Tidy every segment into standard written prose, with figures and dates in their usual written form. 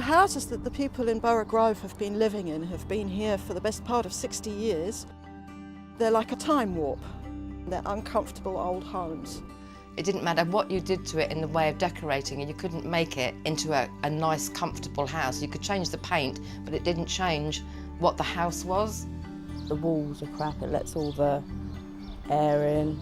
The houses that the people in Borough Grove have been living in have been here for the best part of 60 years. They're like a time warp. They're uncomfortable old homes. It didn't matter what you did to it in the way of decorating, and you couldn't make it into a nice, comfortable house. You could change the paint, but it didn't change what the house was. The walls are crap, it lets all the air in.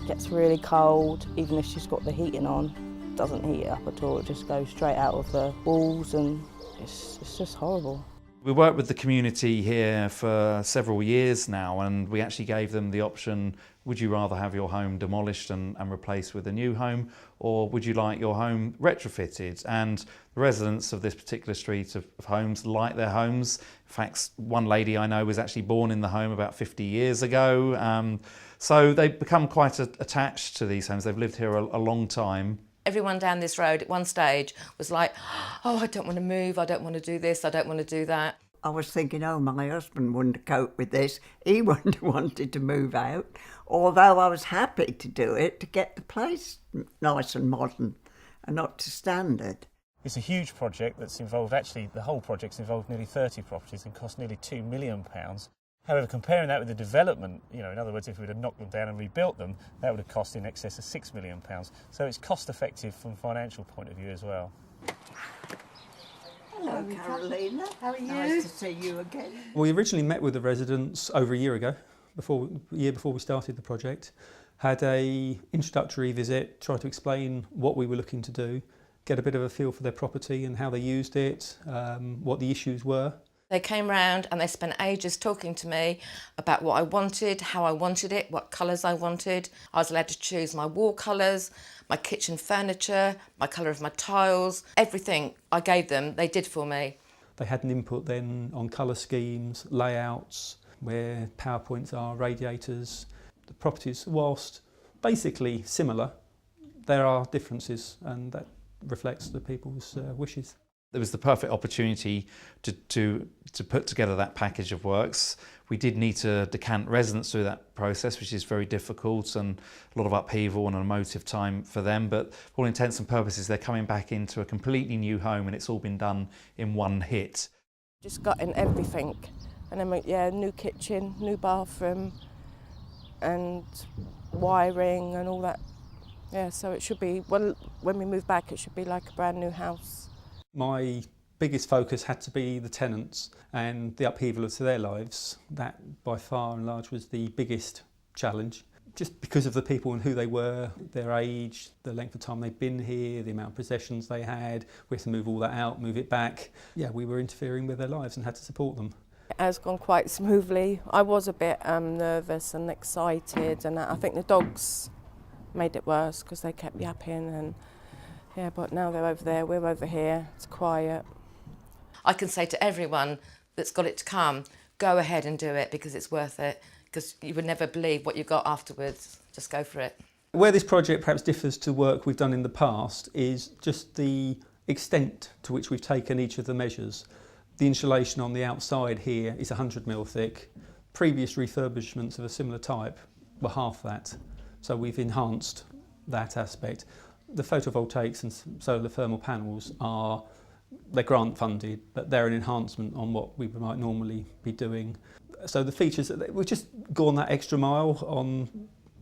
It gets really cold, even if she's got the heating on. It doesn't heat it up at all, it just goes straight out of the walls, and it's just horrible. We worked with the community here for several years now, and we actually gave them the option: would you rather have your home demolished and replaced with a new home, or would you like your home retrofitted? And the residents of this particular street of homes like their homes. In fact, one lady I know was actually born in the home about 50 years ago. So they've become quite attached to these homes. They've lived here a long time. Everyone down this road at one stage was like, oh, I don't want to move, I don't want to do this, I don't want to do that. I was thinking, oh, my husband wouldn't cope with this. He wouldn't have wanted to move out, although I was happy to do it to get the place nice and modern and up to standard. It's a huge project that's involved, actually the whole project's involved nearly 30 properties and cost nearly £2 million. However, comparing that with the development, in other words, if we'd have knocked them down and rebuilt them, that would have cost in excess of £6 million. So it's cost effective from a financial point of view as well. Hello, Carolina. How are you? Nice to see you again. We originally met with the residents over a year ago, a year before we started the project. Had a introductory visit, tried to explain what we were looking to do, get a bit of a feel for their property and how they used it, what the issues were. They came round and they spent ages talking to me about what I wanted, how I wanted it, what colours I wanted. I was allowed to choose my wall colours, my kitchen furniture, my colour of my tiles. Everything I gave them, they did for me. They had an input then on colour schemes, layouts, where power points are, radiators. The properties, whilst basically similar, there are differences, and that reflects the people's wishes. There was the perfect opportunity to put together that package of works. We did need to decant residents through that process, which is very difficult and a lot of upheaval and an emotive time for them. But for all intents and purposes, they're coming back into a completely new home, and it's all been done in one hit. Just got in everything, and then new kitchen, new bathroom, and wiring and all that. Yeah, so it should be, well, when we move back, it should be like a brand new house. My biggest focus had to be the tenants and the upheaval of their lives. That by far and large was the biggest challenge, just because of the people and who they were, their age, the length of time they'd been here, the amount of possessions they had. We had to move all that out, move it back. Yeah, we were interfering with their lives and had to support them. It has gone quite smoothly. I was a bit nervous and excited, and I think the dogs made it worse because they kept yapping, and yeah, but now they're over there, we're over here, it's quiet. I can say to everyone that's got it to come, go ahead and do it because it's worth it, because you would never believe what you got afterwards. Just go for it. Where this project perhaps differs to work we've done in the past is just the extent to which we've taken each of the measures. The insulation on the outside here is 100mm thick. Previous refurbishments of a similar type were half that, so we've enhanced that aspect. The photovoltaics and solar thermal panels they're grant funded, but they're an enhancement on what we might normally be doing. So the features, we've just gone that extra mile on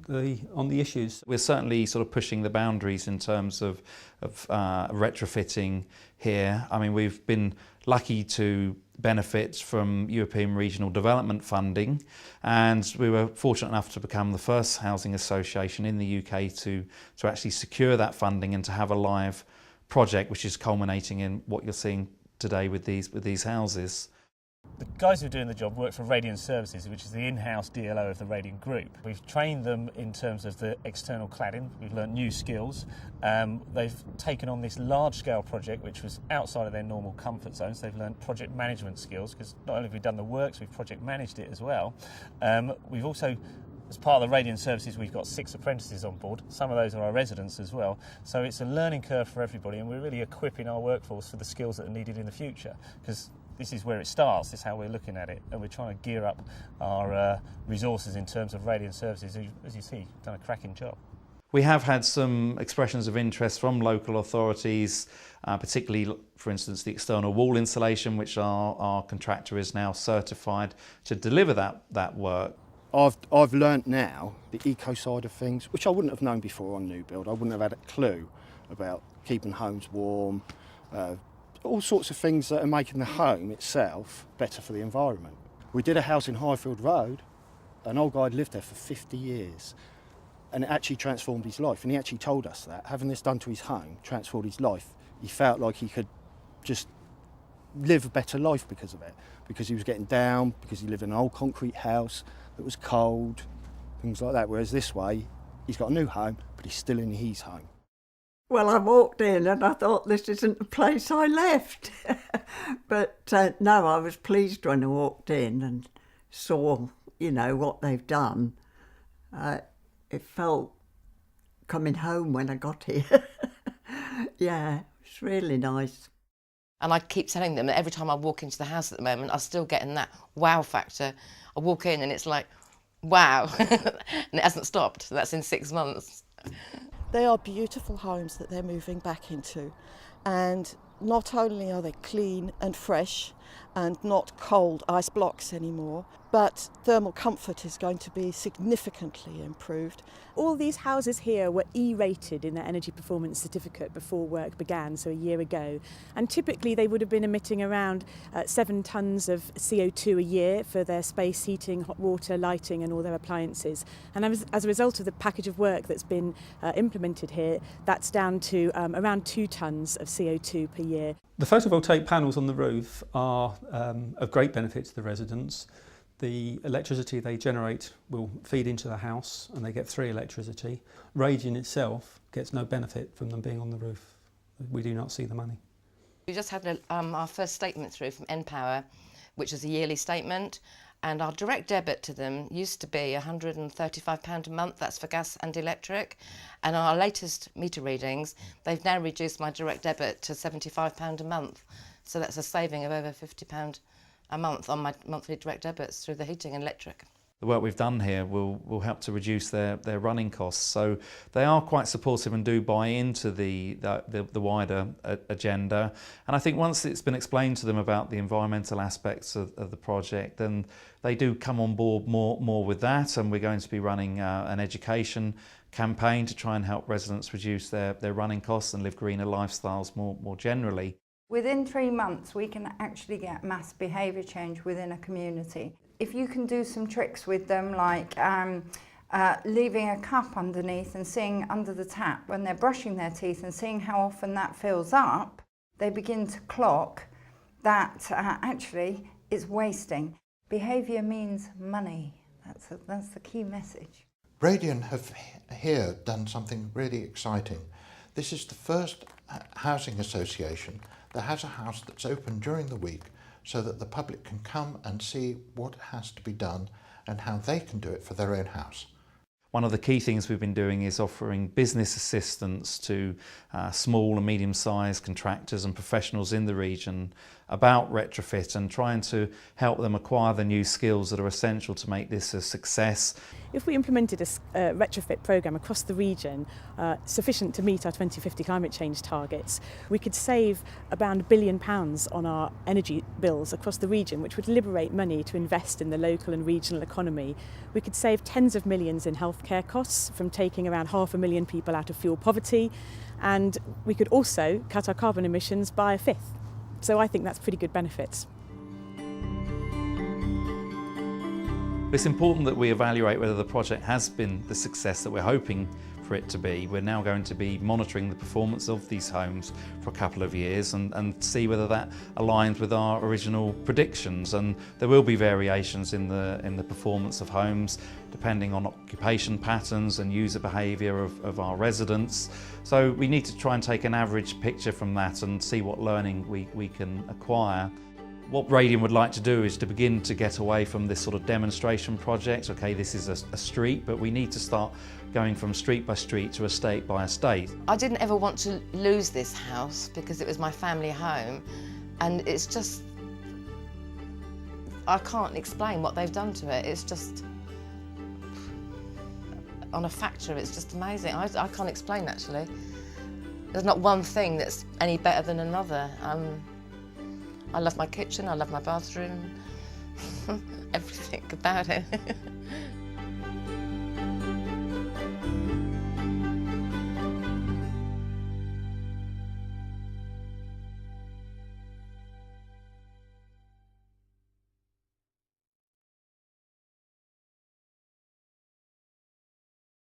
the issues. We're certainly sort of pushing the boundaries in terms of retrofitting here. I mean, we've been lucky to benefit from European regional development funding, and we were fortunate enough to become the first housing association in the UK to actually secure that funding and to have a live project which is culminating in what you're seeing today with these houses. The guys who are doing the job work for Radian Services, which is the in-house DLO of the Radian Group. We've trained them in terms of the external cladding. We've learnt new skills. They've taken on this large-scale project, which was outside of their normal comfort zones. They've learnt project management skills, because not only have we done the works, we've project managed it as well. We've also, as part of the Radian Services, we've got 6 apprentices on board. Some of those are our residents as well. So it's a learning curve for everybody, and we're really equipping our workforce for the skills that are needed in the future, because this is where it starts, this is how we're looking at it, and we're trying to gear up our resources in terms of Radian Services, who, as you see, done a cracking job. We have had some expressions of interest from local authorities, particularly, for instance, the external wall insulation, which our contractor is now certified to deliver that work. I've learnt now the eco side of things, which I wouldn't have known before on new build. I wouldn't have had a clue about keeping homes warm, all sorts of things that are making the home itself better for the environment. We did a house in Highfield Road. An old guy had lived there for 50 years, and it actually transformed his life. And he actually told us that having this done to his home transformed his life. He felt like he could just live a better life because of it, because he was getting down, because he lived in an old concrete house that was cold, things like that. Whereas this way, he's got a new home, but he's still in his home. Well, I walked in and I thought, this isn't the place I left. But no, I was pleased when I walked in and saw, what they've done. It felt coming home when I got here. Yeah, it's really nice. And I keep telling them that every time I walk into the house at the moment, I'm still getting that wow factor. I walk in and it's like, wow, and it hasn't stopped. That's in 6 months. They are beautiful homes that they're moving back into, and not only are they clean and fresh and not cold ice blocks anymore, but thermal comfort is going to be significantly improved. All these houses here were E-rated in their energy performance certificate before work began, so a year ago. And typically they would have been emitting around 7 tonnes of CO2 a year for their space heating, hot water, lighting and all their appliances. And as a result of the package of work that's been implemented here, that's down to around 2 tonnes of CO2 per year. The photovoltaic panels on the roof are of great benefit to the residents. The electricity they generate will feed into the house and they get free electricity. Radian itself gets no benefit from them being on the roof. We do not see the money. We just had our first statement through from npower, which is a yearly statement, and our direct debit to them used to be £135 a month, that's for gas and electric, and on our latest meter readings, they've now reduced my direct debit to £75 a month, so that's a saving of over £50 a month on my monthly direct debits through the heating and electric. The work we've done here will help to reduce their running costs. So they are quite supportive and do buy into the wider agenda. And I think once it's been explained to them about the environmental aspects of the project, then they do come on board more with that. And we're going to be running an education campaign to try and help residents reduce their running costs and live greener lifestyles more generally. Within 3 months, we can actually get mass behaviour change within a community. If you can do some tricks with them, like leaving a cup underneath and seeing under the tap when they're brushing their teeth and seeing how often that fills up, they begin to clock that actually it's wasting. Behaviour means money. That's the key message. Radian have here done something really exciting. This is the first housing association that has a house that's open during the week so that the public can come and see what has to be done and how they can do it for their own house. One of the key things we've been doing is offering business assistance to small and medium-sized contractors and professionals in the region about retrofit and trying to help them acquire the new skills that are essential to make this a success. If we implemented a retrofit programme across the region sufficient to meet our 2050 climate change targets, we could save around £1 billion on our energy bills across the region, which would liberate money to invest in the local and regional economy. We could save tens of millions in healthcare costs from taking around 500,000 people out of fuel poverty, and we could also cut our carbon emissions by 1/5. So I think that's pretty good benefits. It's important that we evaluate whether the project has been the success that we're hoping for it to be. We're now going to be monitoring the performance of these homes for a couple of years and see whether that aligns with our original predictions. And there will be variations in the performance of homes depending on occupation patterns and user behaviour of our residents. So we need to try and take an average picture from that and see what learning we can acquire. What Radian would like to do is to begin to get away from this sort of demonstration project. Okay, this is a street, but we need to start going from street by street to estate by estate. I didn't ever want to lose this house because it was my family home, and it's just, I can't explain what they've done to it. It's just on a factor. It's just amazing. I can't explain, actually. There's not one thing that's any better than another. I love my kitchen, I love my bathroom, everything about it.